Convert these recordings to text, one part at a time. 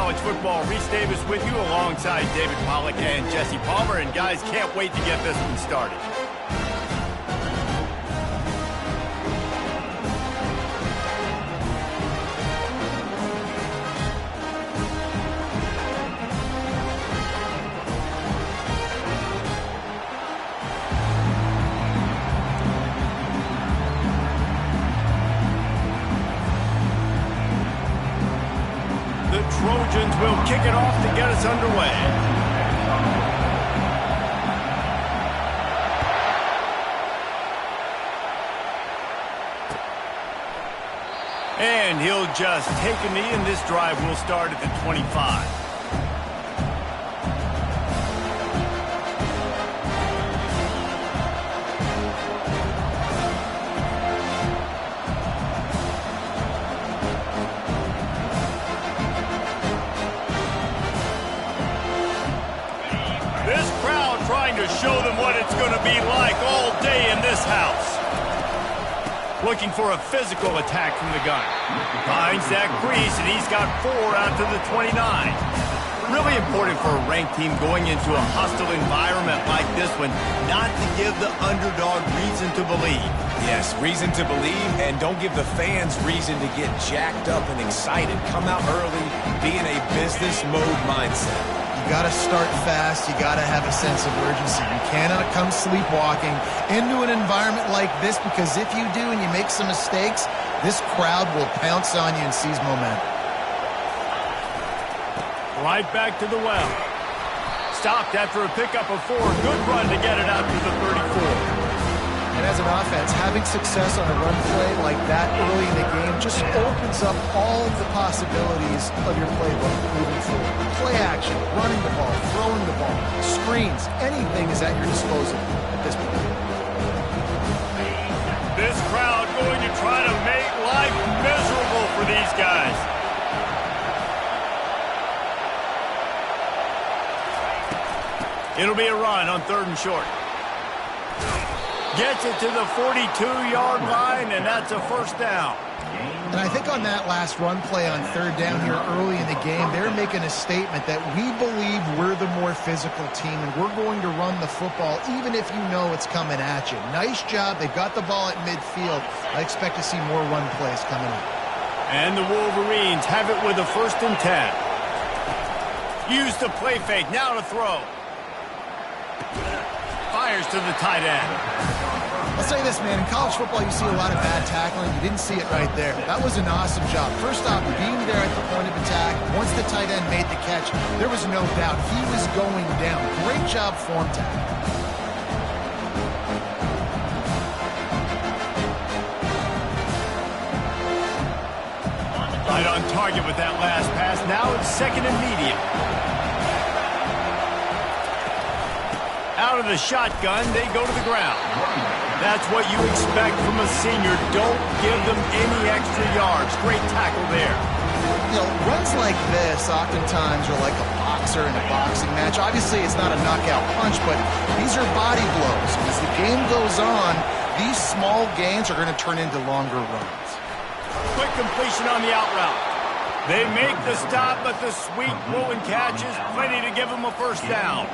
College Football. Reese Davis with you alongside David Pollack and Jesse Palmer. And guys, can't wait to get this one started. Trojans will kick it off to get us underway. And he'll just take a knee, and this drive will start at the 25. To show them what it's going to be like all day in this house. Looking for a physical attack from the gun. Finds that crease, and he's got 4 out to the 29. Really important for a ranked team going into a hostile environment like this one, not to give the underdog reason to believe. Yes, reason to believe, and don't give the fans reason to get jacked up and excited. Come out early, be in a business mode mindset. You got to start fast. You got to have a sense of urgency. You cannot come sleepwalking into an environment like this, because if you do and you make some mistakes, this crowd will pounce on you and seize momentum. Right back to the well. Stopped after a pickup of 4. Good run to get it out to the 34. And as an offense, having success on a run play like that early in the game just opens up all of the possibilities of your playbook moving forward. Play action, running the ball, throwing the ball, screens, anything is at your disposal at this point. This crowd going to try to make life miserable for these guys. It'll be a run on 3rd and short. Gets it to the 42-yard line, and that's a first down. And I think on that last run play on 3rd down here early in the game, they're making a statement that we believe we're the more physical team, and we're going to run the football even if you know it's coming at you. Nice job. They got the ball at midfield. I expect to see more run plays coming up. And the Wolverines have it with a 1st and 10. Use the play fake. Now to throw. Fires to the tight end. I'll say this, man. In college football, you see a lot of bad tackling. You didn't see it right there. That was an awesome job. First off, being there at the point of attack. Once the tight end made the catch, there was no doubt he was going down. Great job form tackle. Right on target with that last pass. Now it's 2nd and medium. Out of the shotgun, they go to the ground. That's what you expect from a senior. Don't give them any extra yards. Great tackle there. You know, runs like this oftentimes are like a boxer in a boxing match. Obviously, it's not a knockout punch, but these are body blows. As the game goes on, these small gains are going to turn into longer runs. Quick completion on the out route. They make the stop, but the sweet throwing catch is plenty to give them a first down.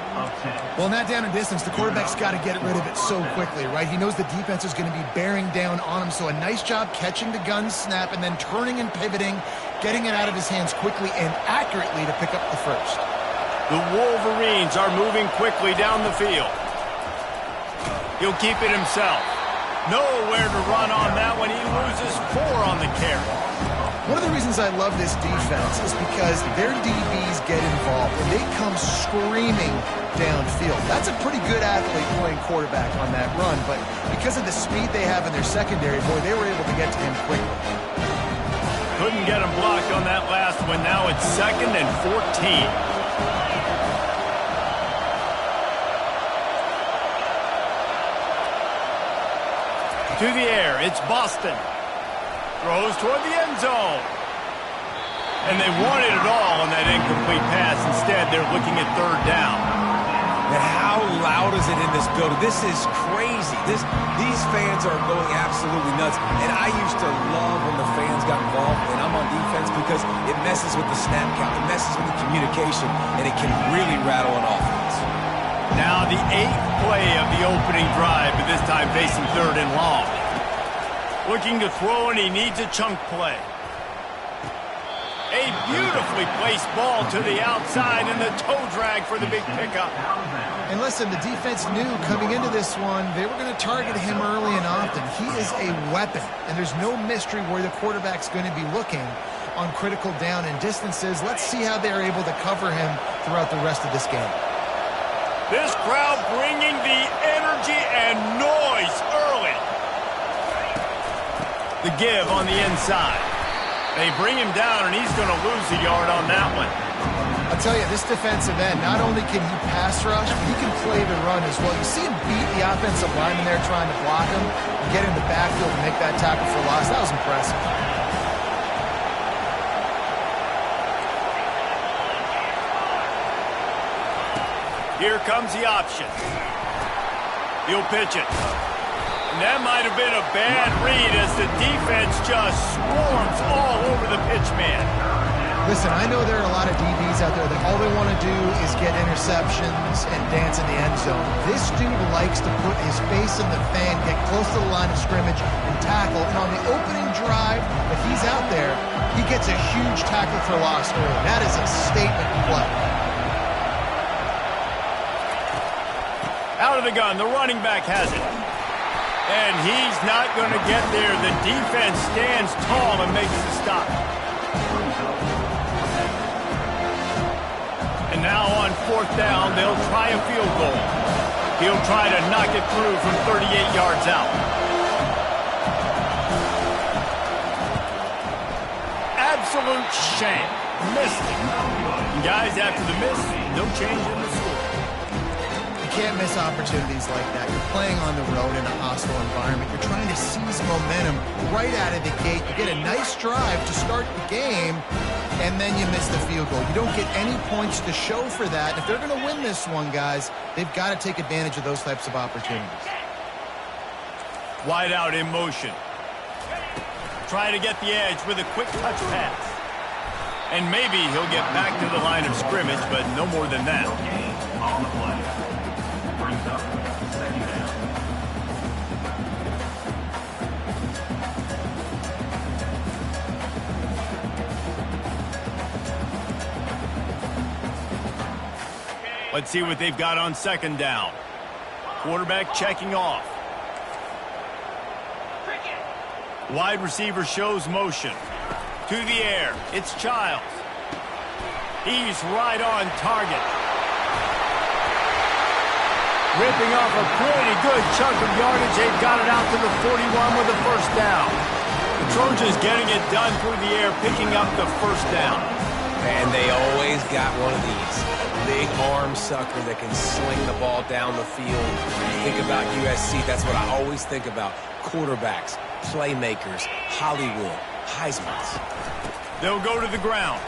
Well, in that down and distance, the quarterback's got to get rid of it so quickly, right? He knows the defense is going to be bearing down on him, so a nice job catching the gun snap and then turning and pivoting, getting it out of his hands quickly and accurately to pick up the first. The Wolverines are moving quickly down the field. He'll keep it himself. Nowhere to run on that one. He loses 4 on the carry. One of the reasons I love this defense is because their DBs get involved and they come screaming downfield. That's a pretty good athlete playing quarterback on that run, but because of the speed they have in their secondary, boy, they were able to get to him quickly. Couldn't get him blocked on that last one. Now it's 2nd and 14. To the air, it's Boston. Throws toward the end zone. And they wanted it all on that incomplete pass. Instead, they're looking at 3rd down. And how loud is it in this building? This is crazy. These fans are going absolutely nuts. And I used to love when the fans got involved, and I'm on defense, because it messes with the snap count. It messes with communication, and it can really rattle an offense. Now the 8th play of the opening drive, but this time facing 3rd and long. Looking to throw, and he needs a chunk play. A beautifully placed ball to the outside, and the toe drag for the big pickup. And listen, the defense knew coming into this one, they were going to target him early and often. He is a weapon, and there's no mystery where the quarterback's going to be looking on critical down and distances. Let's see how they're able to cover him throughout the rest of this game. This crowd bringing the energy and noise early. The give on the inside. They bring him down, and he's going to lose a yard on that one. I'll tell you, this defensive end, not only can he pass rush, but he can play the run as well. You see him beat the offensive lineman there trying to block him and get in the backfield and make that tackle for loss. That was impressive. Here comes the option. He'll pitch it. And that might have been a bad read as the defense just swarms all over the pitch man. Listen, I know there are a lot of DBs out there that all they want to do is get interceptions and dance in the end zone. This dude likes to put his face in the fan, get close to the line of scrimmage, and tackle. And on the opening drive that he's out there, he gets a huge tackle for loss early. That is a statement play. Out of the gun, the running back has it. And he's not going to get there. The defense stands tall and makes the stop. And now on 4th down, they'll try a field goal. He'll try to knock it through from 38 yards out. Absolute shame. Missed it. And guys, after the miss, no change in the score. Can't miss opportunities like that. You're playing on the road in a hostile environment. You're trying to seize momentum right out of the gate. You get a nice drive to start the game, and then you miss the field goal. You don't get any points to show for that. If they're going to win this one, guys, they've got to take advantage of those types of opportunities. Wide out in motion. Try to get the edge with a quick touch pass. And maybe he'll get back to the line of scrimmage, but no more than that. On the play. Brings up 2nd down. Let's see what they've got on 2nd down. Quarterback checking off. Wide receiver shows motion. To the air. It's Childs. He's right on target. Ripping off a pretty good chunk of yardage. They've got it out to the 41 with a 1st down. The Trojans getting it done through the air, picking up the 1st down. And they always got one of these. Big arm sucker that can sling the ball down the field. Think about USC. That's what I always think about. Quarterbacks, playmakers, Hollywood, Heisman's. They'll go to the ground.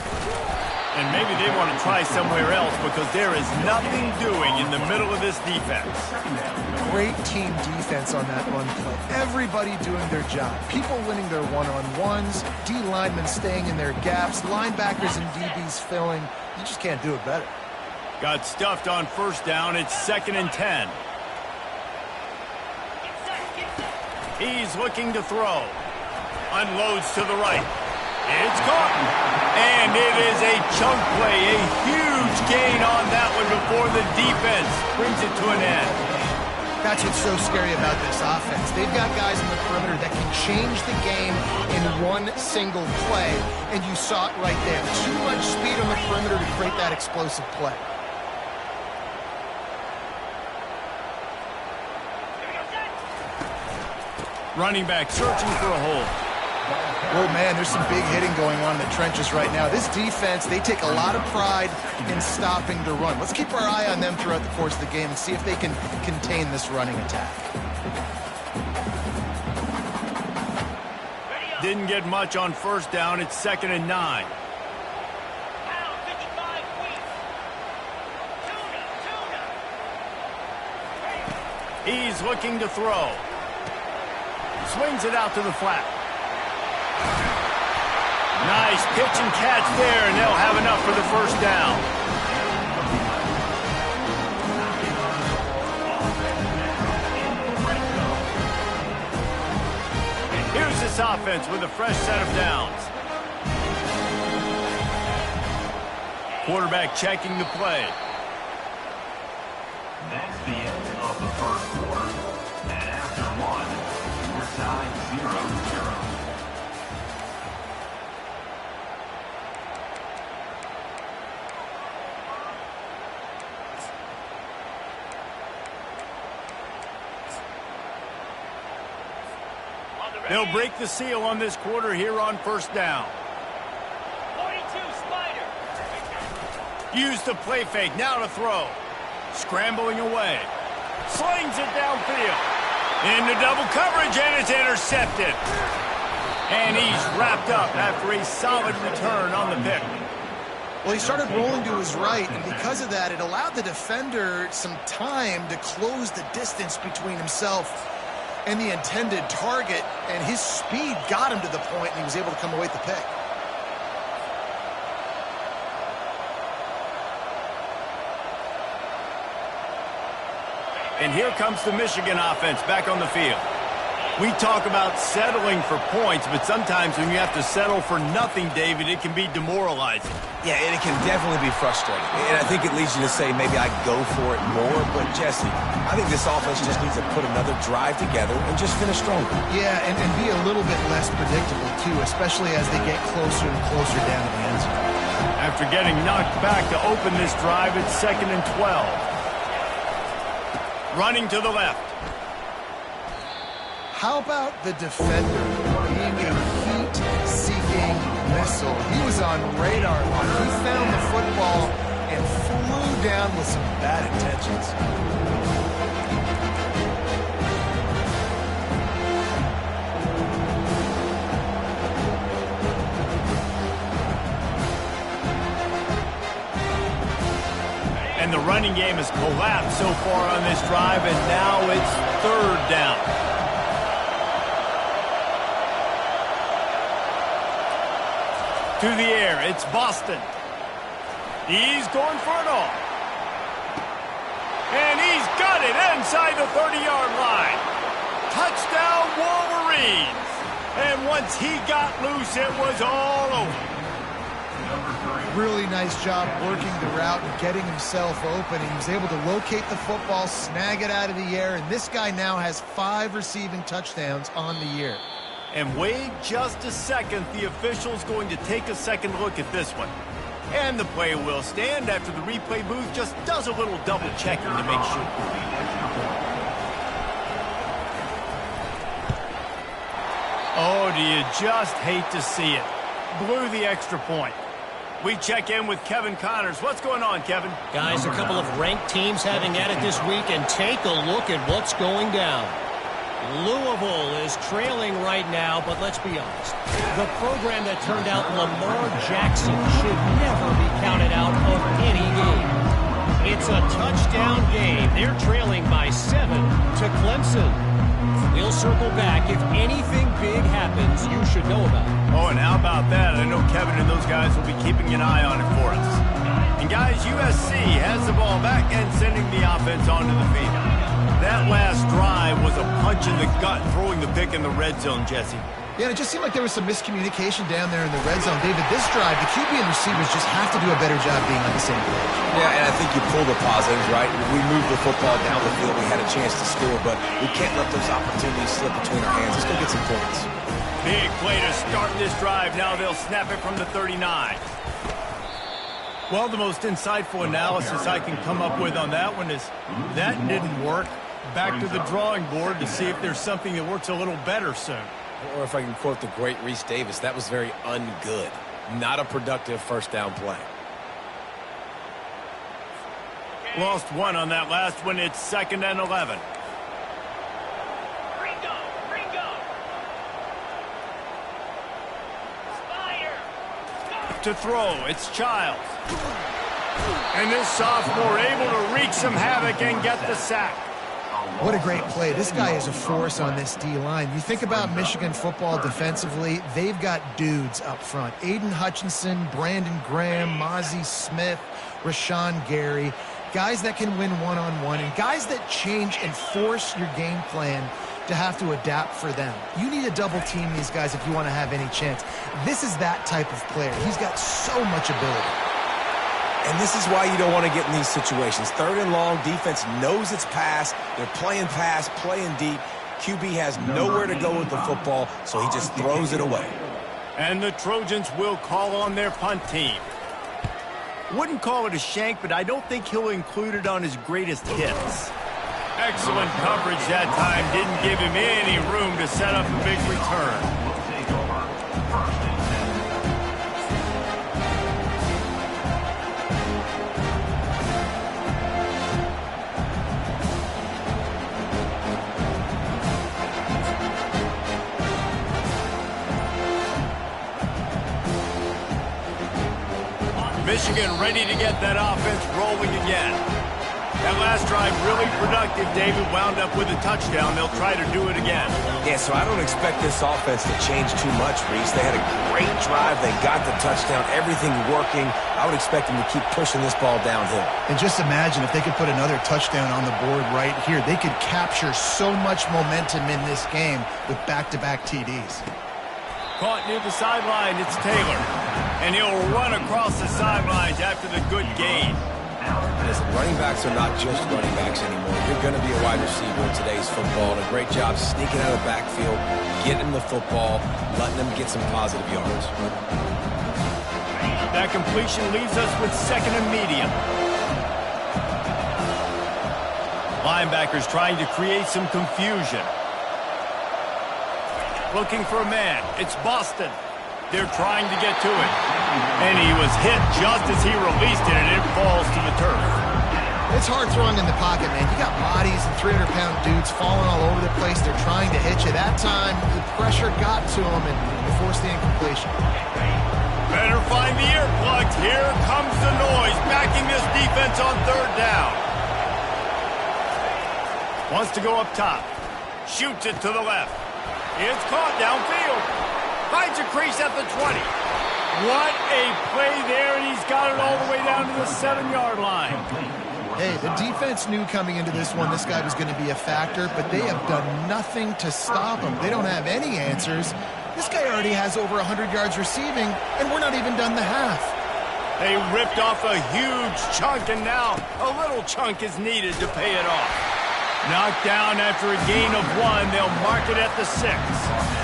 And maybe they want to try somewhere else because there is nothing doing in the middle of this defense. Great team defense on that run play. Everybody doing their job. People winning their one-on-ones, D linemen staying in their gaps, linebackers and DBs filling. You just can't do it better. Got stuffed on 1st down. It's 2nd and 10. He's looking to throw. Unloads to the right. It's caught. And it is a chunk play. A huge gain on that one before the defense brings it to an end. That's what's so scary about this offense. They've got guys in the perimeter that can change the game in one single play. And you saw it right there. Too much speed on the perimeter to create that explosive play. Running back searching for a hole. Oh, man, there's some big hitting going on in the trenches right now. This defense, they take a lot of pride in stopping the run. Let's keep our eye on them throughout the course of the game and see if they can contain this running attack. Didn't get much on 1st down. It's 2nd and 9. He's looking to throw. Swings it out to the flat. Nice pitch and catch there, and they'll have enough for the 1st down. offense with a fresh set of downs. Quarterback checking the play. That's the end of the first quarter. And after one, we're tied 0-0. They'll break the seal on this quarter here on first down. 42, Spider. Use the play fake, now to throw. Scrambling away. Slings it downfield. Into double coverage, and it's intercepted. And he's wrapped up after a solid return on the pick. Well, he started rolling to his right, and because of that, it allowed the defender some time to close the distance between himself and the intended target, and his speed got him to the point, and he was able to come away with the pick. And here comes the Michigan offense back on the field. We talk about settling for points, but sometimes when you have to settle for nothing, David, it can be demoralizing. Yeah, and it can definitely be frustrating. And I think it leads you to say maybe I go for it more. But, Jesse, I think this offense just needs to put another drive together and just finish stronger. Yeah, and be a little bit less predictable, too, especially as they get closer and closer down to the end zone. After getting knocked back to open this drive, it's 2nd and 12. Running to the left. How about the defender being a heat-seeking missile? He was on radar line. He found the football and flew down with some bad intentions. And the running game has collapsed so far on this drive, and now it's 3rd down. To the air, it's Boston. He's going for it all. And he's got it inside the 30-yard line. Touchdown, Wolverines. And once he got loose, it was all over. Really nice job working the route and getting himself open. He was able to locate the football, snag it out of the air, and this guy now has 5 receiving touchdowns on the year. And wait just a second, the official's going to take a second look at this one. And the play will stand after the replay booth just does a little double checking to make sure. Oh, do you just hate to see it? Blew the extra point. We check in with Kevin Connors. What's going on, Kevin? Guys, a couple of ranked teams having at it this week, and take a look at what's going down. Louisville is trailing right now, but let's be honest. The program that turned out Lamar Jackson should never be counted out of any game. It's a touchdown game. They're trailing by 7 to Clemson. We'll circle back. If anything big happens, you should know about it. Oh, and how about that? I know Kevin and those guys will be keeping an eye on it for us. And guys, USC has the ball back and sending the offense onto the field. That last drive was a punch in the gut, throwing the pick in the red zone, Jesse. Yeah, it just seemed like there was some miscommunication down there in the red zone. David, this drive, the QB and receivers just have to do a better job being on the same page. Yeah, and I think you pull the positives, right? We moved the football down the field. We had a chance to score, but we can't let those opportunities slip between our hands. Let's go get some points. Big play to start this drive. Now they'll snap it from the 39. Well, the most insightful analysis I can come up with on that one is that didn't work. Back to the drawing board to see if there's something that works a little better soon. Or if I can quote the great Reese Davis, that was very ungood. Not a productive first down play. Lost one on that last one. It's 2nd and 11. Ringo! Spire! To throw, it's Childs. And this sophomore able to wreak some havoc and get the sack. What a great play. This guy is a force on this D-line. You think about Michigan football defensively, they've got dudes up front. Aiden Hutchinson, Brandon Graham, Mozzie Smith, Rashawn Gary. Guys that can win one-on-one and guys that change and force your game plan to have to adapt for them. You need to double team these guys if you want to have any chance. This is that type of player. He's got so much ability. And this is why you don't want to get in these situations. 3rd and long, defense knows it's pass. They're playing pass, playing deep. QB has nowhere to go with the football, so he just throws it away. And the Trojans will call on their punt team. Wouldn't call it a shank, but I don't think he'll include it on his greatest hits. Excellent coverage that time. Didn't give him any room to set up a big return. Will take over. 1st and 10. Michigan ready to get that offense rolling again. That last drive really productive. David wound up with a touchdown. They'll try to do it again. Yeah, so I don't expect this offense to change too much, Reese. They had a great drive. They got the touchdown. Everything working. I would expect them to keep pushing this ball downhill. And just imagine if they could put another touchdown on the board right here. They could capture so much momentum in this game with back-to-back TDs. Caught near the sideline. It's Taylor. And he'll run across the sidelines after the good gain. Listen, running backs are not just running backs anymore. You're going to be a wide receiver in today's football. And a great job sneaking out of the backfield, getting the football, letting them get some positive yards. That completion leaves us with 2nd and medium. Linebackers trying to create some confusion. Looking for a man. It's Boston. They're trying to get to it. And he was hit just as he released it, and it falls to the turf. It's hard throwing in the pocket, man. You got bodies and 300-pound dudes falling all over the place. They're trying to hit you. That time, the pressure got to him, and they forced the incompletion. Better find the earplugs. Here comes the noise, backing this defense on 3rd down. Wants to go up top. Shoots it to the left. It's caught downfield. Finds a crease at the 20. What a play there, and he's got it all the way down to the 7-yard line. Hey, the defense knew coming into this one this guy was going to be a factor, but they have done nothing to stop him. They don't have any answers. This guy already has over 100 yards receiving, and we're not even done the half. They ripped off a huge chunk, and now a little chunk is needed to pay it off. Knocked down after a gain of 1. They'll mark it at the 6.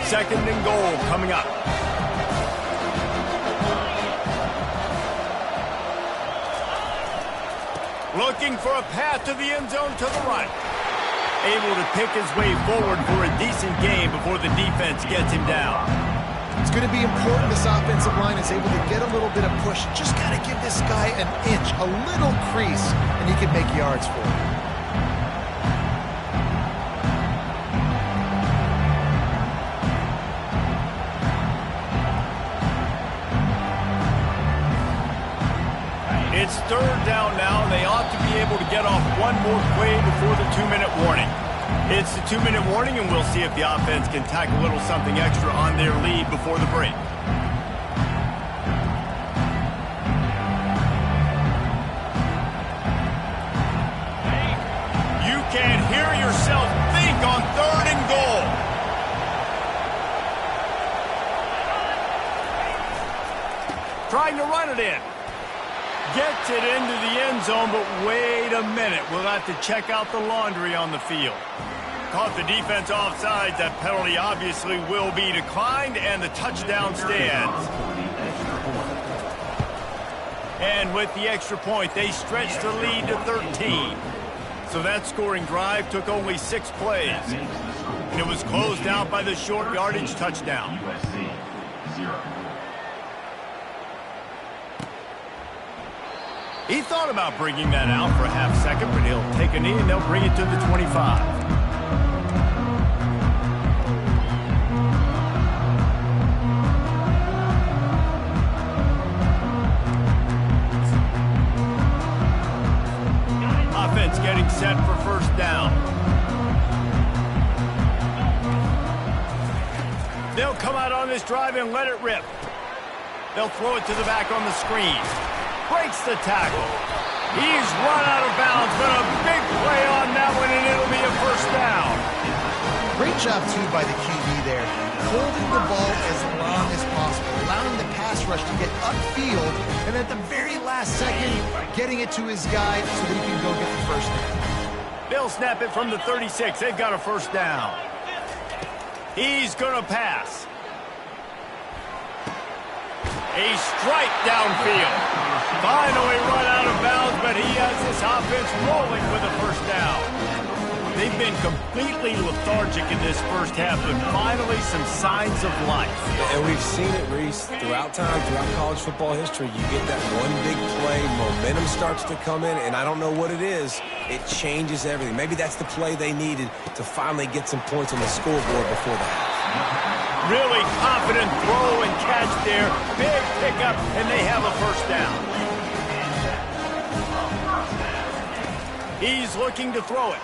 Second and goal coming up. Looking for a path to the end zone to the right. Able to pick his way forward for a decent game before the defense gets him down. It's going to be important this offensive line is able to get a little bit of push. Just got to give this guy an inch, a little crease, and he can make yards for it. It's 3rd down now, and they ought to be able to get off one more play before the 2-minute warning. It's the 2-minute warning, and we'll see if the offense can tack a little something extra on their lead before the break. You can't hear yourself think on 3rd and goal. Trying to run it in. Gets it into the end zone, but wait a minute. We'll have to check out the laundry on the field. Caught the defense offside. That penalty obviously will be declined, and the touchdown stands. And with the extra point, they stretched the lead to 13. So that scoring drive took only 6 plays. And it was closed out by the short yardage touchdown. USC 0. He thought about bringing that out for a half second, but he'll take a knee and they'll bring it to the 25. offense getting set for first down. They'll come out on this drive and let it rip. They'll throw it to the back on the screen. Breaks the tackle. He's run out of bounds, but a big play on that one, and it'll be a first down. Great job, too, by the QB there. Holding the ball as long as possible, allowing the pass rush to get upfield, and at the very last second, getting it to his guy so that he can go get the first down. They'll snap it from the 36. They've got a first down. He's going to pass. A strike downfield. Finally run out of bounds, but he has this offense rolling with a first down. They've been completely lethargic in this first half, but finally some signs of life. And we've seen it, Reese, throughout time, throughout college football history. You get that one big play, momentum starts to come in, and I don't know what it is. It changes everything. Maybe that's the play they needed to finally get some points on the scoreboard before the half. Really confident throw and catch there. Big pickup, and they have a first down. He's looking to throw it.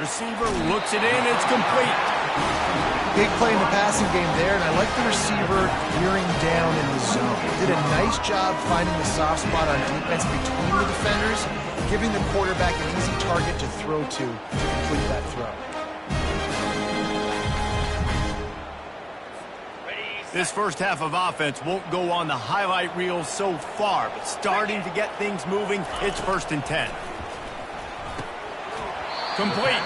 Receiver looks it in. It's complete. Big play in the passing game there, and I like the receiver gearing down in the zone. Did a nice job finding the soft spot on defense between the defenders, giving the quarterback an easy target to throw to complete that throw. This first half of offense won't go on the highlight reel so far, but starting to get things moving, it's 1st and 10. Complete.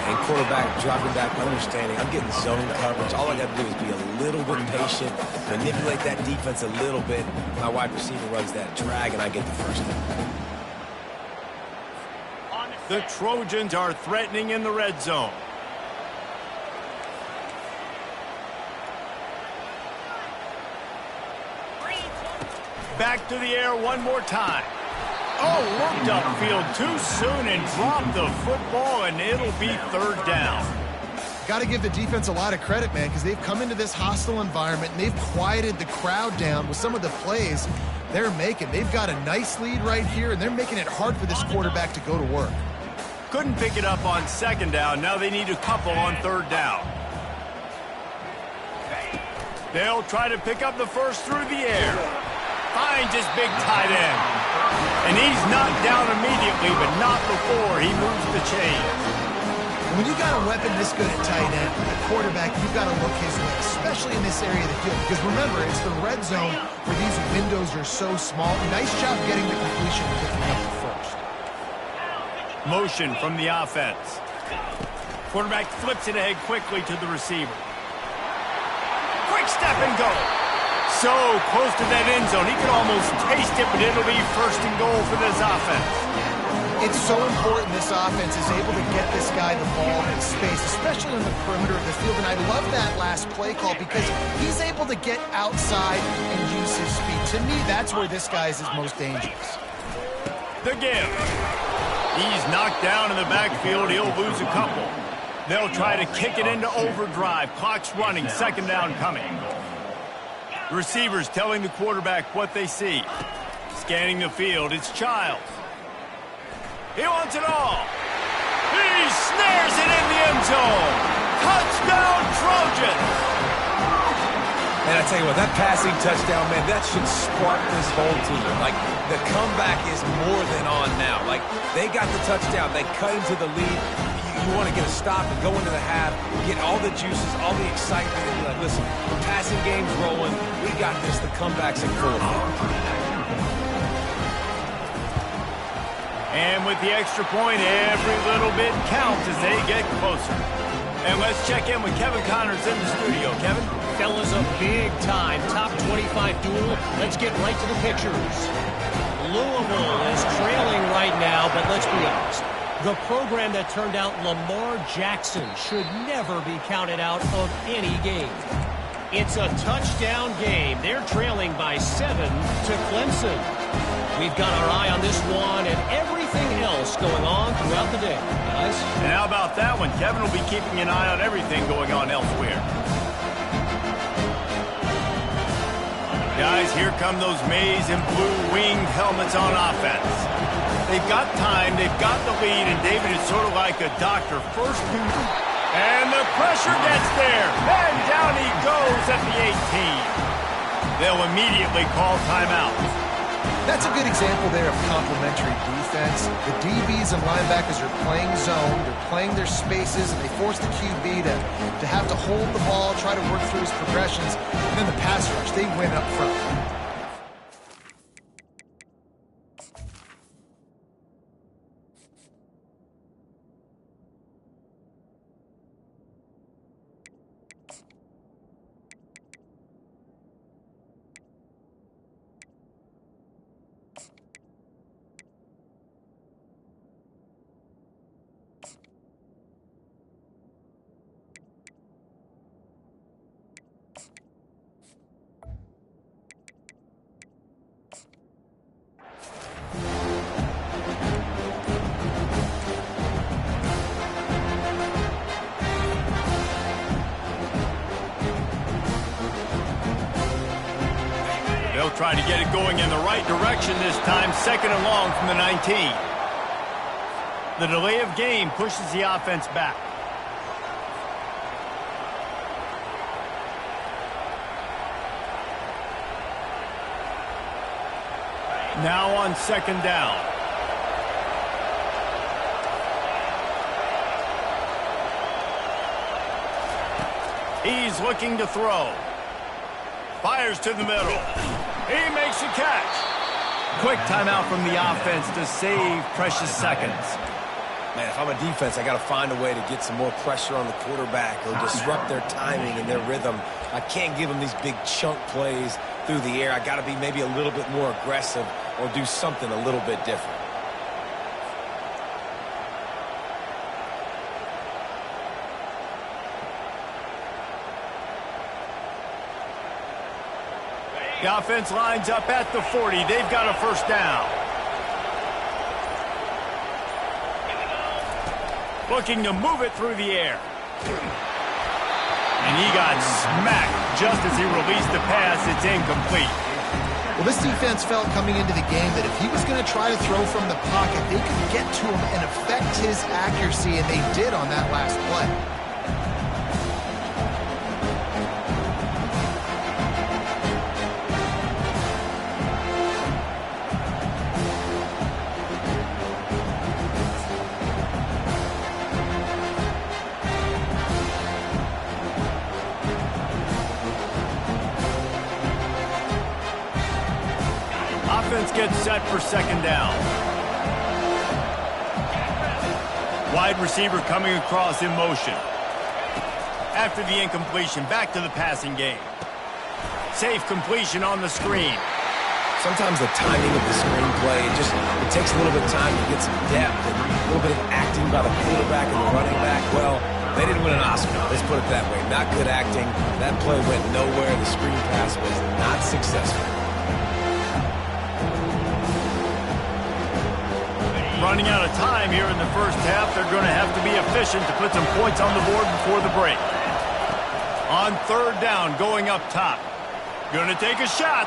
And quarterback dropping back, understanding, I'm getting zone coverage. All I got to do is be a little bit patient, manipulate that defense a little bit. My wide receiver runs that drag, and I get the first down. The Trojans are threatening in the red zone. Back to the air one more time. Oh, looked upfield too soon and dropped the football, and it'll be 3rd down. Got to give the defense a lot of credit, man, because they've come into this hostile environment, and they've quieted the crowd down with some of the plays they're making. They've got a nice lead right here, and they're making it hard for this quarterback to go to work. Couldn't pick it up on 2nd down. Now they need a couple on 3rd down. They'll try to pick up the first through the air. Finds his big tight end. And he's knocked down immediately, but not before he moves the chains. When you got a weapon this good at tight end, the quarterback, you've got to look his way, especially in this area of the field. Because remember, it's the red zone where these windows are so small. Nice job getting the completion and picking up the first. Motion from the offense. Quarterback flips it ahead quickly to the receiver. Quick step and go. So close to that end zone. He could almost taste it, but it'll be 1st and goal for this offense. It's so important this offense is able to get this guy the ball in space, especially on the perimeter of the field. And I love that last play call because he's able to get outside and use his speed. To me, that's where this guy is his most dangerous. The give. He's knocked down in the backfield. He'll lose a couple. They'll try to kick it into overdrive. Clock's running. 2nd down coming. Receivers telling the quarterback what they see. Scanning the field, it's Childs. He wants it all. He snares it in the end zone. Touchdown, Trojans. And I tell you what, that passing touchdown, man, that should spark this whole team. Like, the comeback is more than on now. Like, they got the touchdown. They cut into the lead. You want to get a stop and go into the half, get all the juices, all the excitement, and be like, listen, the passing game's rolling. We got this. The comeback's in full effect. And with the extra point, every little bit counts as they get closer. And let's check in with Kevin Connors in the studio. Kevin? Fellas, a big-time top 25 duel. Let's get right to the pictures. Louisville is trailing right now, but let's be honest. The program that turned out Lamar Jackson should never be counted out of any game. It's a touchdown game. They're trailing by 7 to Clemson. We've got our eye on this one and everything else going on throughout the day, guys. And how about that one? Kevin will be keeping an eye on everything going on elsewhere. Guys, here come those maize and blue winged helmets on offense. They've got time, they've got the lead, and David is sort of like a doctor. First duty, and the pressure gets there. And down he goes at the 18. They'll immediately call timeout. That's a good example there of complementary defense. The DBs and linebackers are playing zone, they're playing their spaces, and they force the QB to have to hold the ball, try to work through his progressions, and then the pass rush, they win up front. They'll try to get it going in the right direction this time, 2nd and long from the 19. The delay of game pushes the offense back. Now on 2nd down. He's looking to throw. Fires to the middle. He makes a catch. Quick timeout from the offense to save precious seconds. Man, if I'm a defense, I got to find a way to get some more pressure on the quarterback or disrupt their timing and their rhythm. I can't give them these big chunk plays through the air. I got to be maybe a little bit more aggressive or do something a little bit different. The offense lines up at the 40. They've got a first down. Looking to move it through the air. And he got smacked just as he released the pass. It's incomplete. Well, this defense felt coming into the game that if he was going to try to throw from the pocket, they could get to him and affect his accuracy, and they did on that last play. Offense gets set for 2nd down. Wide receiver coming across in motion. After the incompletion, back to the passing game. Safe completion on the screen. Sometimes the timing of the screenplay, it takes a little bit of time to get some depth and a little bit of acting by the quarterback and the running back. Well, they didn't win an Oscar. Let's put it that way. Not good acting. That play went nowhere. The screen pass was not successful. Running out of time here in the first half. They're going to have to be efficient to put some points on the board before the break. On 3rd down, going up top. Going to take a shot.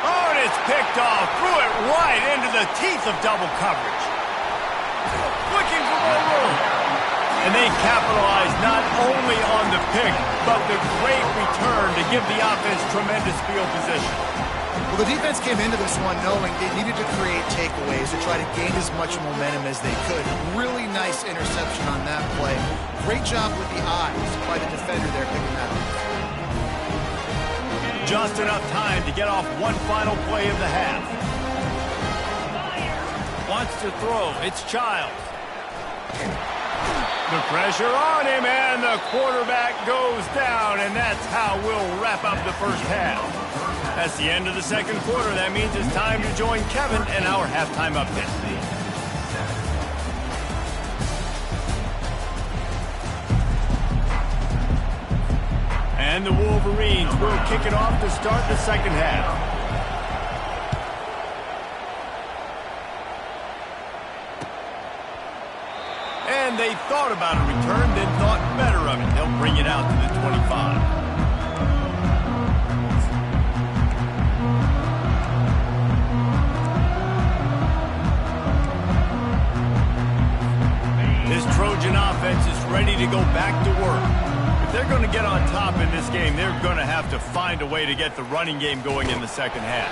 Oh, and it's picked off. Threw it right into the teeth of double coverage. Looking for more room. And they capitalize not only on the pick, but the great return to give the offense tremendous field position. Well, the defense came into this one knowing they needed to create takeaways to try to gain as much momentum as they could. Really nice interception on that play. Great job with the eyes by the defender there picking that up. Just enough time to get off one final play of the half. Wants to throw. It's Childs. The pressure on him, and the quarterback goes down, and that's how we'll wrap up the first half. That's the end of the 2nd quarter. That means it's time to join Kevin and our halftime update. And the Wolverines will kick it off to start the 2nd half. And they thought about a return, then thought better of it. They'll bring it out to the 25. offense is ready to go back to work. If they're going to get on top in this game, they're going to have to find a way to get the running game going in the second half.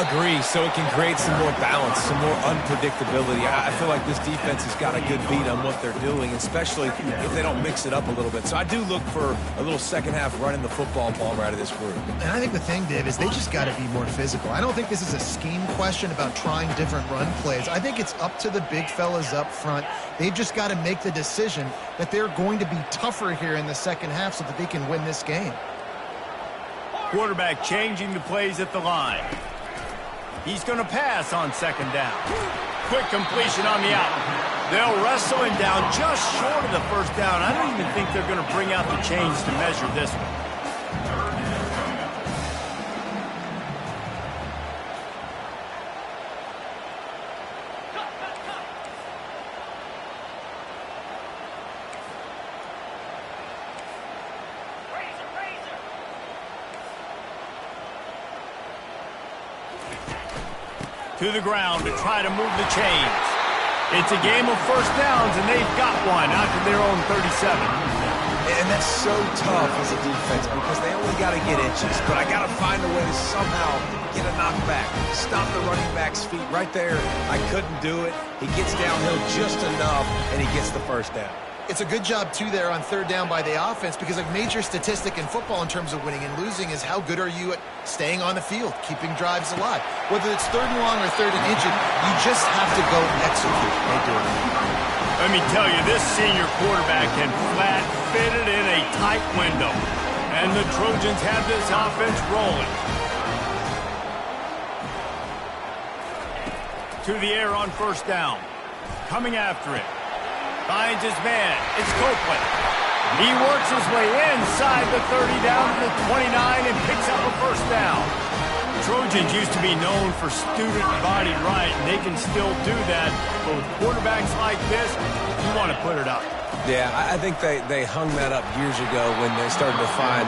Agree, so it can create some more balance, some more unpredictability. I feel like this defense has got a good beat on what they're doing, especially if they don't mix it up a little bit. So I do look for a little second half running the football ball right of this group. And I think the thing, Dave, is they just got to be more physical. I don't think this is a scheme question about trying different run plays. I think it's up to the big fellas up front. They've just got to make the decision that they're going to be tougher here in the second half so that they can win this game. Quarterback changing the plays at the line. He's going to pass on second down. Quick completion on the out. They'll wrestle him down just short of the first down. I don't even think they're going to bring out the chains to measure this one. To the ground to try to move the chains. It's a game of first downs, and they've got one out to their own 37. And that's so tough as a defense because they only got to get inches. But I got to find a way to somehow get a knockback. Stop the running back's feet right there. I couldn't do it. He gets downhill just enough, and he gets the first down. It's a good job, too, there on third down by the offense because a major statistic in football in terms of winning and losing is how good are you at staying on the field, keeping drives alive. Whether it's third and long or third and inches, you just have to go execute. They do it. Let me tell you, this senior quarterback can flat fit it in a tight window. And the Trojans have this offense rolling. To the air on first down. Coming after it. Finds his man. It's Copeland. He works his way inside the 30 down to the 29 and picks up a first down. Trojans used to be known for student body right, and they can still do that. But with quarterbacks like this, you want to put it up. Yeah, I think they hung that up years ago when they started to find,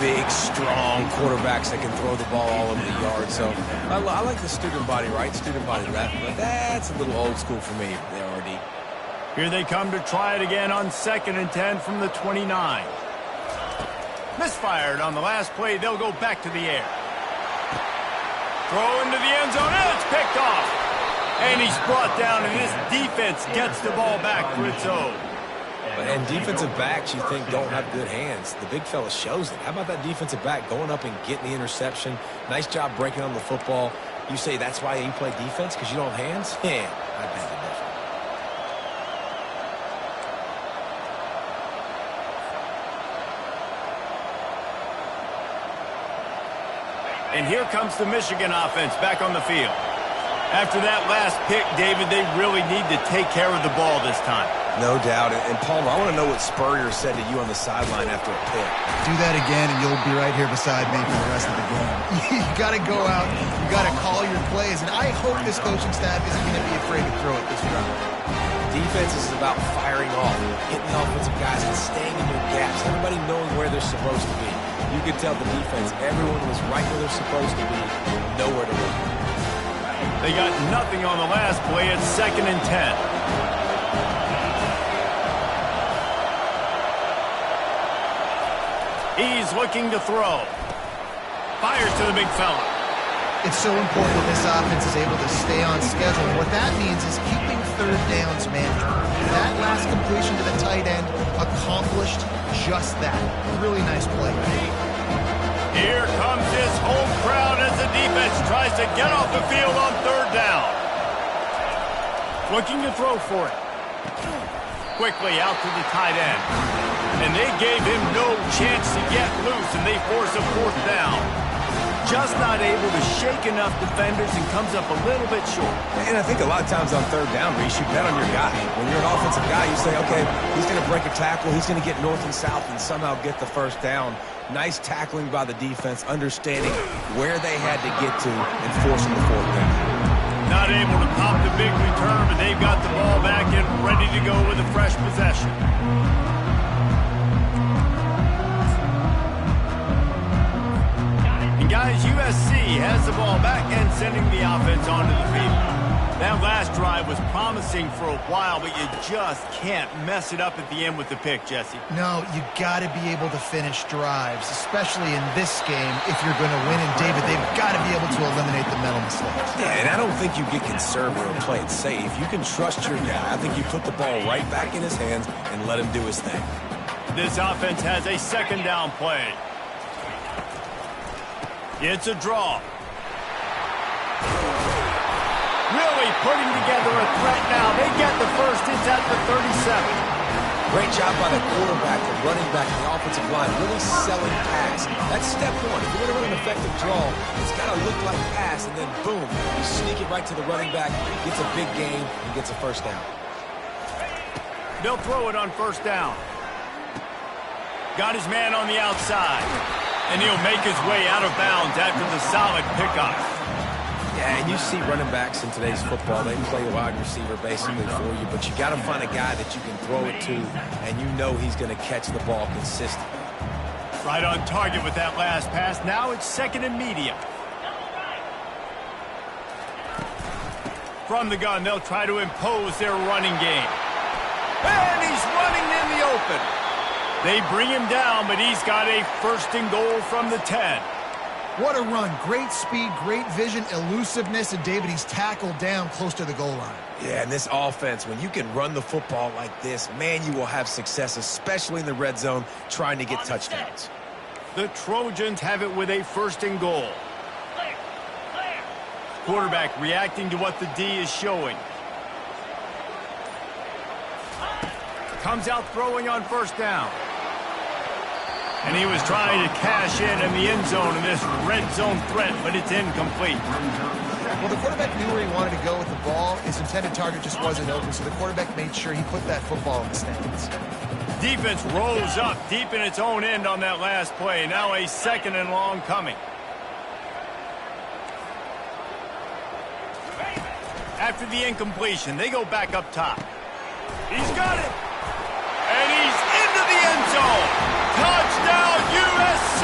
big, strong quarterbacks that can throw the ball all over the yard. So I like the student body right, student body left, but that's a little old school for me, there, RD. Here they come to try it again on 2nd and 10 from the 29. Misfired on the last play. They'll go back to the air. Throw into the end zone, and it's picked off. And he's brought down, and this defense gets the ball back for its own. And defensive backs, you think, don't have good hands. The big fella shows it. How about that defensive back going up and getting the interception? Nice job breaking on the football. You say that's why you play defense, because you don't have hands? Yeah, I bet you different. And here comes the Michigan offense back on the field. After that last pick, David, they really need to take care of the ball this time. No doubt. And Palmer, I want to know what Spurrier said to you on the sideline after a pick. Do that again, and you'll be right here beside me for the rest of the game. You got to go out. You got to call your plays. And I hope this coaching staff isn't going to be afraid to throw it this round. Defense is about firing off, hitting the offensive guys, and staying in their gaps. Everybody knowing where they're supposed to be. You could tell the defense, everyone was right where they're supposed to be, nowhere to run. They got nothing on the last play at 2nd and 10. He's looking to throw. Fires to the big fella. It's so important that this offense is able to stay on schedule. And what that means is keeping third downs manageable. That last completion to the tight end accomplished just that. Really nice play. Here comes this home crowd as the defense tries to get off the field on third down. Looking to throw for it. Quickly out to the tight end. And they gave him no chance to get loose, and they force a fourth down. Just not able to shake enough defenders and comes up a little bit short. And I think a lot of times on third down, Reese, you bet on your guy. When you're an offensive guy, you say, okay, he's going to break a tackle, he's going to get north and south and somehow get the first down. Nice tackling by the defense, understanding where they had to get to and forcing the fourth down. Not able to pop the big return, but they've got the ball back and ready to go with a fresh possession. And guys, USC has the ball back and sending the offense onto the field. That last drive was promising for a while, but you just can't mess it up at the end with the pick, Jesse. No, you got to be able to finish drives, especially in this game if you're going to win. And, David, they've got to be able to eliminate the mental mistakes. Yeah, and I don't think you get conservative or play it safe. You can trust your guy. I think you put the ball right back in his hands and let him do his thing. This offense has a second down play. It's a draw. Really putting together a threat now. They get the first. It's at the 37. Great job by the quarterback, the running back, the offensive line, really selling pass. That's step one. If you're going to run an effective draw, it's got to look like pass, and then boom, you sneak it right to the running back, gets a big gain, and gets a first down. They'll throw it on first down. Got his man on the outside, and he'll make his way out of bounds after the solid pickup. Yeah, and you see running backs in today's football, they play a wide receiver basically for you, but you got to find a guy that you can throw it to, and you know he's going to catch the ball consistently. Right on target with that last pass. Now it's second and medium. From the gun, they'll try to impose their running game. And he's running in the open. They bring him down, but he's got a first and goal from the 10. What a run. Great speed, great vision, elusiveness, and David, he's tackled down close to the goal line. Yeah, and this offense, when you can run the football like this, man, you will have success, especially in the red zone, trying to get touchdowns. The Trojans have it with a first and goal. Quarterback reacting to what the D is showing. Comes out throwing on first down. And he was trying to cash in the end zone in this red zone threat, but it's incomplete. Well, the quarterback knew where he wanted to go with the ball. His intended target just wasn't open, so the quarterback made sure he put that football in the stands. Defense rolls up deep in its own end on that last play. Now a second and long coming. After the incompletion, they go back up top. He's got it. And he's into the end zone. Touchdown, USC!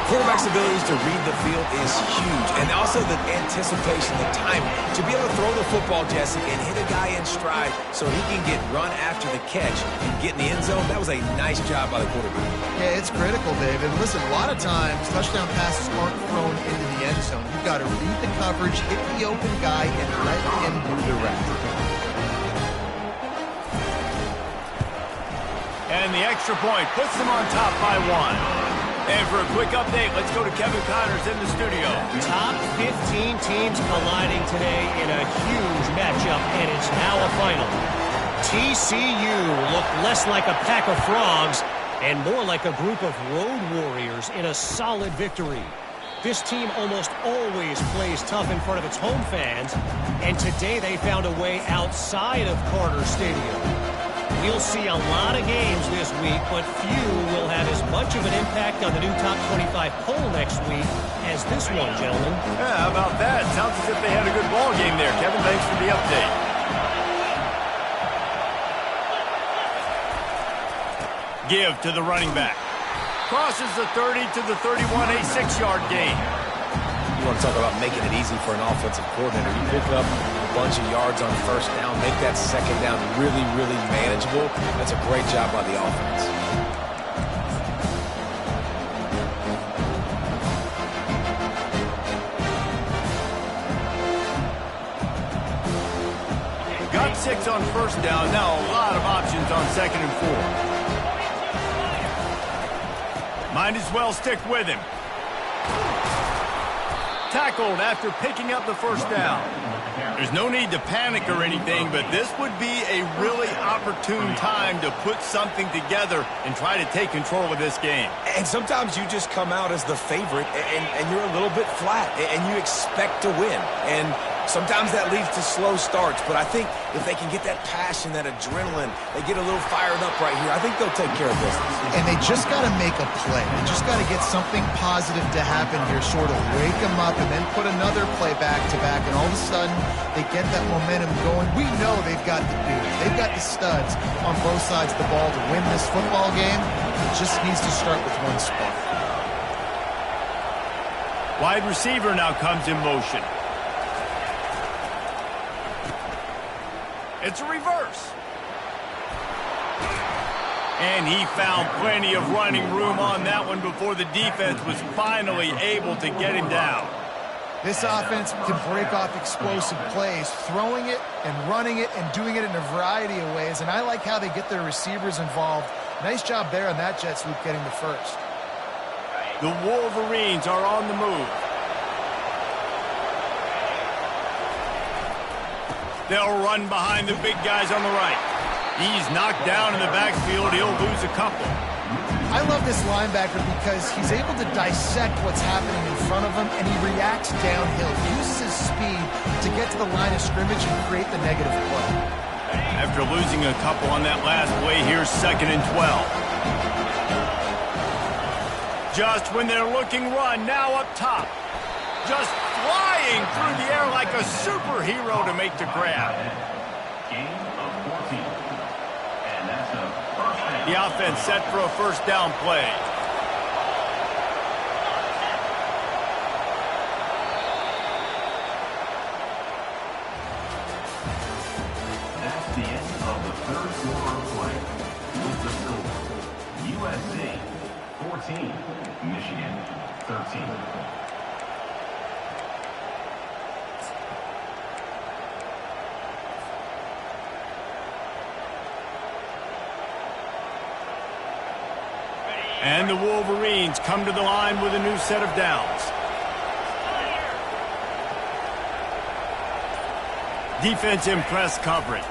Quarterback's abilities to read the field is huge, and also the anticipation, the timing. To be able to throw the football, Jesse, and hit a guy in stride so he can get run after the catch and get in the end zone, that was a nice job by the quarterback. Yeah, it's critical, David. Listen, a lot of times, touchdown passes aren't thrown into the end zone. You've got to read the coverage, hit the open guy, and let him do the rest. And the extra point puts them on top by one. And for a quick update, let's go to Kevin Connors in the studio. Top 15 teams colliding today in a huge matchup, and it's now a final. TCU looked less like a pack of frogs and more like a group of road warriors in a solid victory. This team almost always plays tough in front of its home fans, and today they found a way outside of Carter Stadium. We'll see a lot of games this week, but few will have as much of an impact on the new Top 25 poll next week as this one, gentlemen. Yeah, how about that? Sounds as if they had a good ball game there. Kevin, thanks for the update. Give to the running back. Crosses the 30 to the 31, a 6-yard gain. You want to talk about making it easy for an offensive coordinator. You pick up a bunch of yards on first down, make that second down really, really manageable. That's a great job by the offense. Got 6 on first down. Now a lot of options on second and 4. Might as well stick with him. Tackled after picking up the first down. There's no need to panic or anything, but this would be a really opportune time to put something together and try to take control of this game. And sometimes you just come out as the favorite, and you're a little bit flat, and you expect to win. And sometimes that leads to slow starts, but I think if they can get that passion, that adrenaline, they get a little fired up right here, I think they'll take care of business. And they just got to make a play. They just got to get something positive to happen here, sort of wake them up and then put another play back-to-back, and all of a sudden they get that momentum going. We know they've got the dudes. They've got the studs on both sides of the ball to win this football game. It just needs to start with one spark. Wide receiver now comes in motion. It's a reverse. And he found plenty of running room on that one before the defense was finally able to get him down. This offense can break off explosive plays, throwing it and running it and doing it in a variety of ways. And I like how they get their receivers involved. Nice job there on that jet sweep getting the first. The Wolverines are on the move. They'll run behind the big guys on the right. He's knocked down in the backfield. He'll lose a couple. I love this linebacker because he's able to dissect what's happening in front of him, and he reacts downhill. He uses his speed to get to the line of scrimmage and create the negative play. After losing a couple on that last play, here's 2nd and 12. Just when they're looking run, now up top. Just flying through the air like a superhero to make the grab. Gain of 14. And that's a first down. The offense set for a first down play. That's the end of the third quarter of play. With the score, USC 14, Michigan 13. And the Wolverines come to the line with a new set of downs. Defense in press coverage.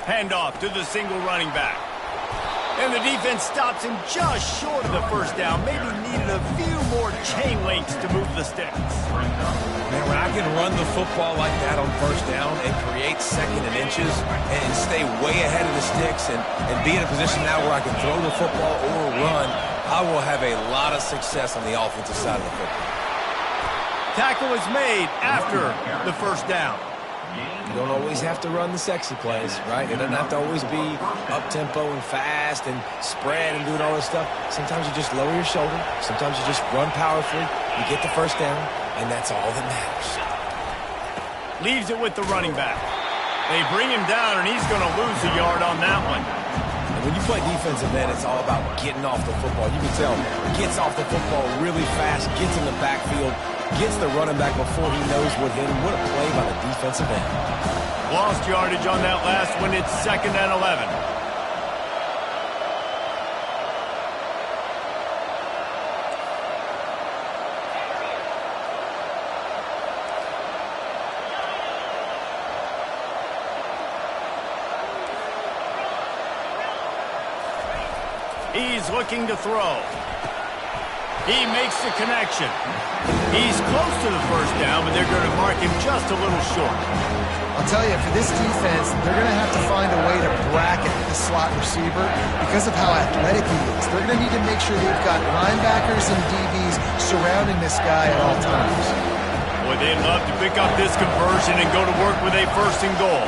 Handoff to the single running back. And the defense stops him just short of the first down. Maybe needed a few more chain links to move the sticks. Man, when I can run the football like that on first down and create 2nd and inches and stay way ahead of the sticks and be in a position now where I can throw the football or run, I will have a lot of success on the offensive side of the football. Tackle is made after the first down. You don't always have to run the sexy plays, right? It doesn't have to always be up-tempo and fast and spread and doing all this stuff. Sometimes you just lower your shoulder. Sometimes you just run powerfully. You get the first down, and that's all that matters. Leaves it with the running back. They bring him down, and he's going to lose a yard on that one. And when you play defensive end, it's all about getting off the football. You can tell gets off the football really fast, gets in the backfield, gets the running back before he knows what hit him. What a play by the defensive end. Lost yardage on that last one. It's 2nd and 11. He's looking to throw. He makes the connection. He's close to the first down, but they're going to mark him just a little short. I'll tell you, for this defense, they're going to have to find a way to bracket the slot receiver because of how athletic he is. They're going to need to make sure they've got linebackers and DBs surrounding this guy at all times. Boy, they'd love to pick up this conversion and go to work with a 1st and goal.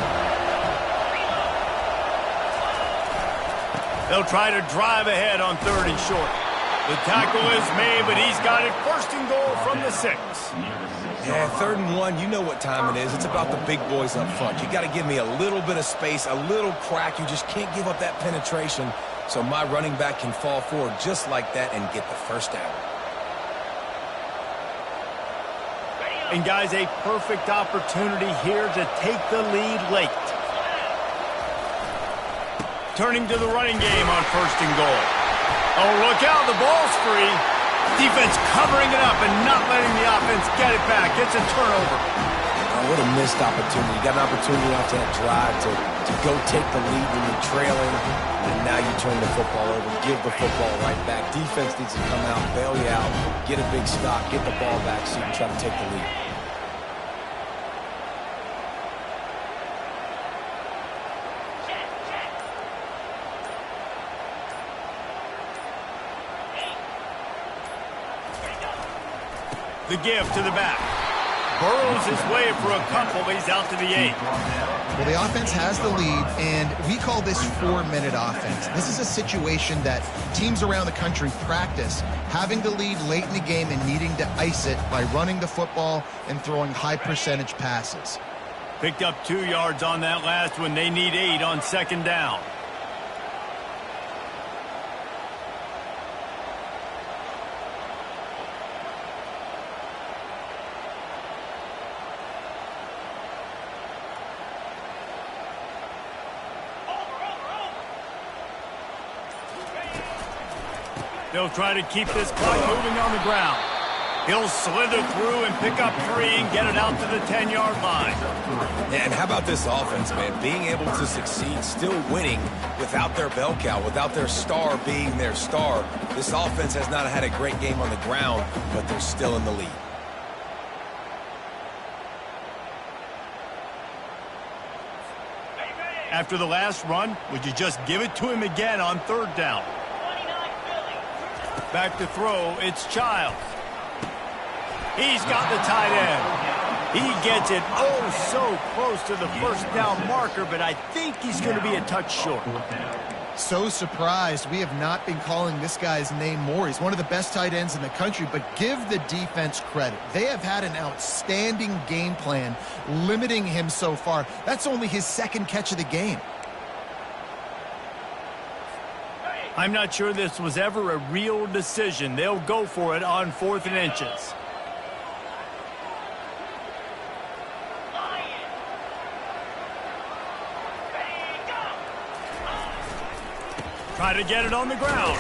They'll try to drive ahead on 3rd and short. The tackle is made, but he's got it 1st and goal from the 6. Yeah, 3rd and 1, you know what time it is. It's about the big boys up front. You got to give me a little bit of space, a little crack. You just can't give up that penetration so my running back can fall forward just like that and get the first down. And guys, a perfect opportunity here to take the lead late. Turning to the running game on 1st and goal. Oh, look out, the ball's free. Defense covering it up and not letting the offense get it back. It's a turnover. Oh, what a missed opportunity. You got an opportunity after that drive to go take the lead when you're trailing, and now you turn the football over, give the football right back. Defense needs to come out, bail you out, get a big stop, get the ball back so you can try to take the lead. The give to the back. Burrows his way for a couple. He's out to the 8. Well, the offense has the lead, and we call this 4-minute offense. This is a situation that teams around the country practice, having the lead late in the game and needing to ice it by running the football and throwing high-percentage passes. Picked up 2 yards on that last one. They need 8 on second down. They'll try to keep this clock moving on the ground. He'll slither through and pick up 3 and get it out to the 10-yard line. And how about this offense, man? Being able to succeed, still winning without their bell cow, without their star being their star. This offense has not had a great game on the ground, but they're still in the lead. After the last run, would you just give it to him again on third down? Back to throw, it's Childs. He's got the tight end. He gets it oh so close to the first down marker, but I think he's going to be a touch short. So surprised we have not been calling this guy's name more. He's one of the best tight ends in the country, but give the defense credit. They have had an outstanding game plan limiting him so far. That's only his second catch of the game. I'm not sure this was ever a real decision. They'll go for it on 4th and inches. Try to get it on the ground.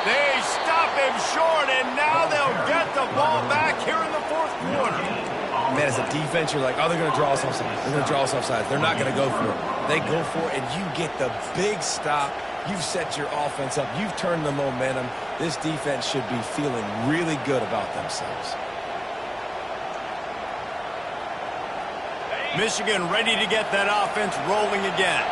They stop him short, and now they'll get the ball back here in the 4th quarter. Man, as a defense, you're like, oh, they're going to draw us offside. They're going to draw us offside. They're not going to go for it. They go for it, and you get the big stop. You've set your offense up. You've turned the momentum. This defense should be feeling really good about themselves. Michigan ready to get that offense rolling again.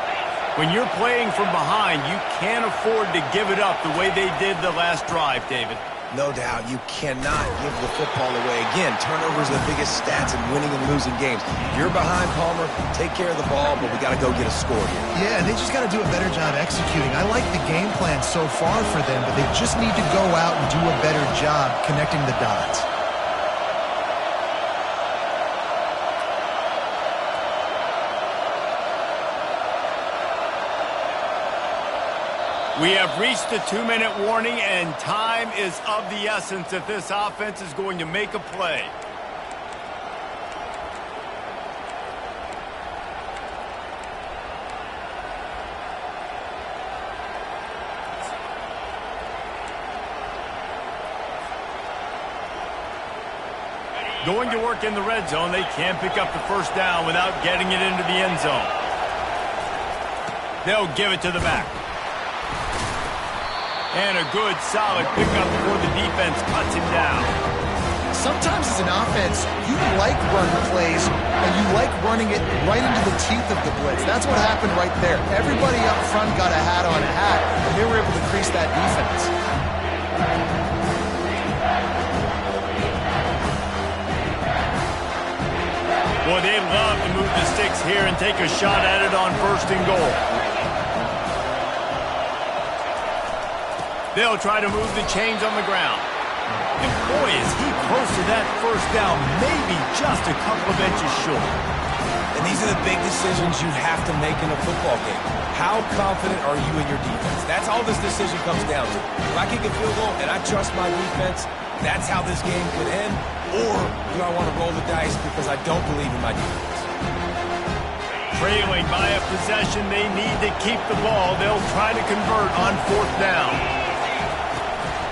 When you're playing from behind, you can't afford to give it up the way they did the last drive, David. No doubt, you cannot give the football away. Again, turnovers are the biggest stats in winning and losing games. You're behind, Palmer, take care of the ball, but we got to go get a score here. Yeah, and they just got to do a better job executing. I like the game plan so far for them, but they just need to go out and do a better job connecting the dots. We have reached the 2-minute warning, and time is of the essence if this offense is going to make a play. Going to work in the red zone, they can't pick up the first down without getting it into the end zone. They'll give it to the back. And a good, solid pickup before the defense cuts him down. Sometimes as an offense, you like run plays, and you like running it right into the teeth of the blitz. That's what happened right there. Everybody up front got a hat on a hat, and they were able to crease that defense. Boy, they love to move the sticks here and take a shot at it on 1st and goal. They'll try to move the chains on the ground. And boy, is he close to that first down, maybe just a couple of inches short. And these are the big decisions you have to make in a football game. How confident are you in your defense? That's all this decision comes down to. If I kick a field goal and I trust my defense, that's how this game could end. Or do I want to roll the dice because I don't believe in my defense? Trailing by a possession, they need to keep the ball. They'll try to convert on 4th down.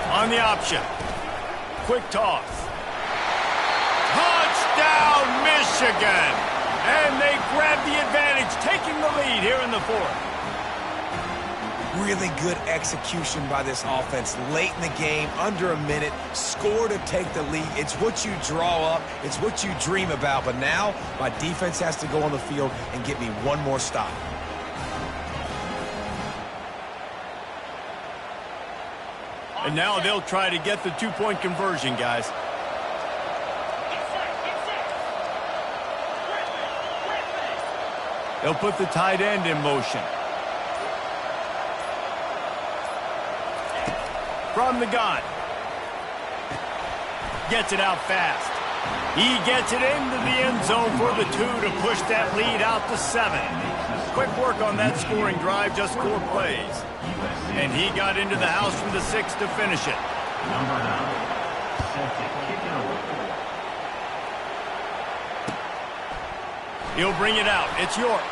On the option. Quick toss. Touchdown, Michigan! And they grab the advantage, taking the lead here in the 4th. Really good execution by this offense. Late in the game, under a minute, score to take the lead. It's what you draw up. It's what you dream about. But now, my defense has to go on the field and get me one more stop. And now they'll try to get the 2-point conversion, guys. They'll put the tight end in motion. From the gun. Gets it out fast. He gets it into the end zone for the 2 to push that lead out to 7. Quick work on that scoring drive, just 4 plays. And he got into the house from the 6 to finish it. Number 9, set to kick it away. He'll bring it out. It's York.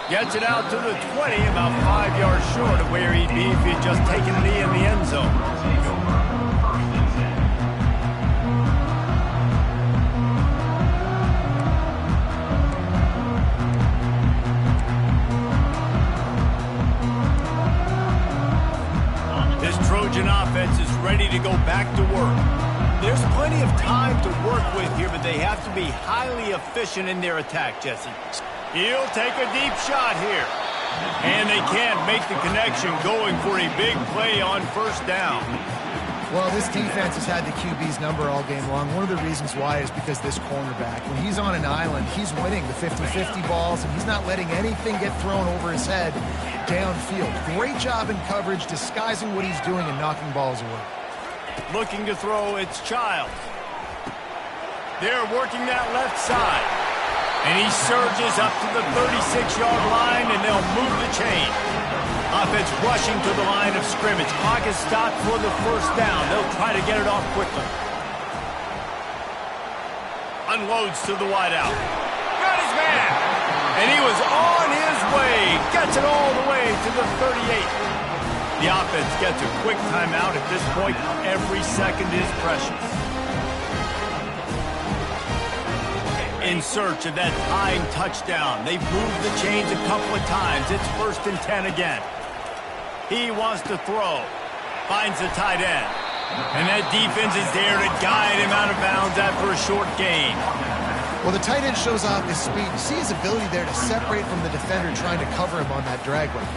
Gets it out to the 20, about 5 yards short of where he'd be if he'd just taken a knee in the end zone. Take over. First and 10. This Trojan offense is ready to go back to work. There's plenty of time to work with here, but they have to be highly efficient in their attack, Jesse. He'll take a deep shot here. And they can't make the connection, going for a big play on first down. Well, this defense has had the QB's number all game long. One of the reasons why is because this cornerback, when he's on an island, he's winning the 50-50 balls, and he's not letting anything get thrown over his head downfield. Great job in coverage, disguising what he's doing and knocking balls away. Looking to throw, it's Childs. They're working that left side. And he surges up to the 36-yard line, and they'll move the chain. Offense rushing to the line of scrimmage. Clock is stopped for the first down. They'll try to get it off quickly. Unloads to the wideout. Got his man. And he was on his way. Gets it all the way to the 38. The offense gets a quick timeout at this point. Every second is precious. In search of that tying touchdown. They've moved the chains a couple of times. It's 1st and 10 again. He wants to throw. Finds the tight end. And that defense is there to guide him out of bounds after a short gain. Well, the tight end shows off his speed. You see his ability there to separate from the defender trying to cover him on that drag route.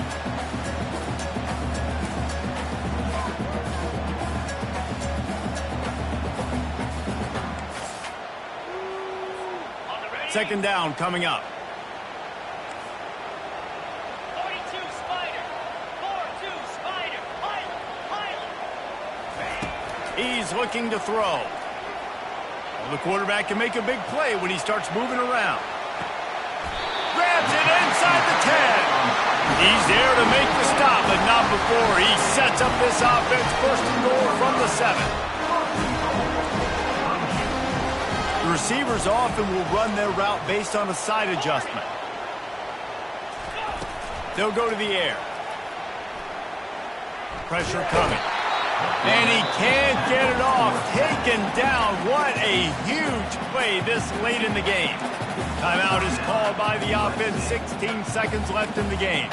Second down coming up. 42 Spider. 4-2 Spider. Pilot. He's looking to throw. Well, the quarterback can make a big play when he starts moving around. Grabs it inside the 10. He's there to make the stop, but not before. He sets up this offense, 1st and goal from the 7. The receivers often will run their route based on a side adjustment. They'll go to the air. Pressure coming. And he can't get it off. Taken down. What a huge play this late in the game. Timeout is called by the offense. 16 seconds left in the game.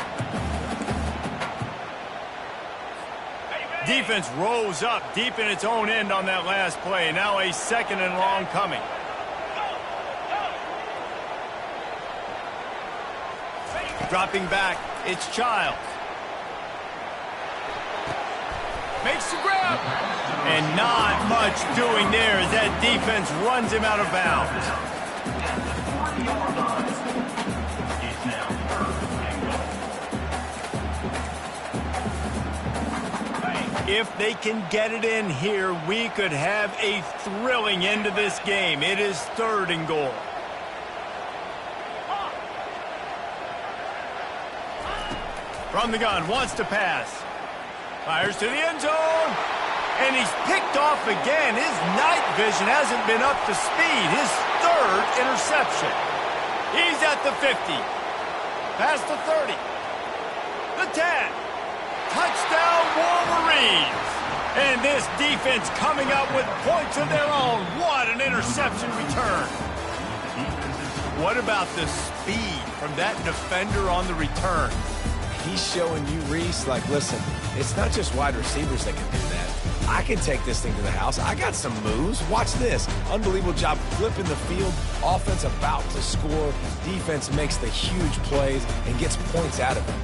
Defense rose up deep in its own end on that last play. Now a 2nd and long coming. Dropping back, it's Childs. Makes the grab. And not much doing there as that defense runs him out of bounds. It's now 3rd and goal. If they can get it in here, we could have a thrilling end to this game. It is 3rd and goal. From the gun, wants to pass. Fires to the end zone. And he's picked off again. His night vision hasn't been up to speed. His 3rd interception. He's at the 50. Past the 30. The 10. Touchdown Wolverines. And this defense coming up with points of their own. What an interception return. What about the speed from that defender on the return? He's showing you, Reese, like, listen, it's not just wide receivers that can do that. I can take this thing to the house. I got some moves. Watch this. Unbelievable job flipping the field. Offense about to score. Defense makes the huge plays and gets points out of it.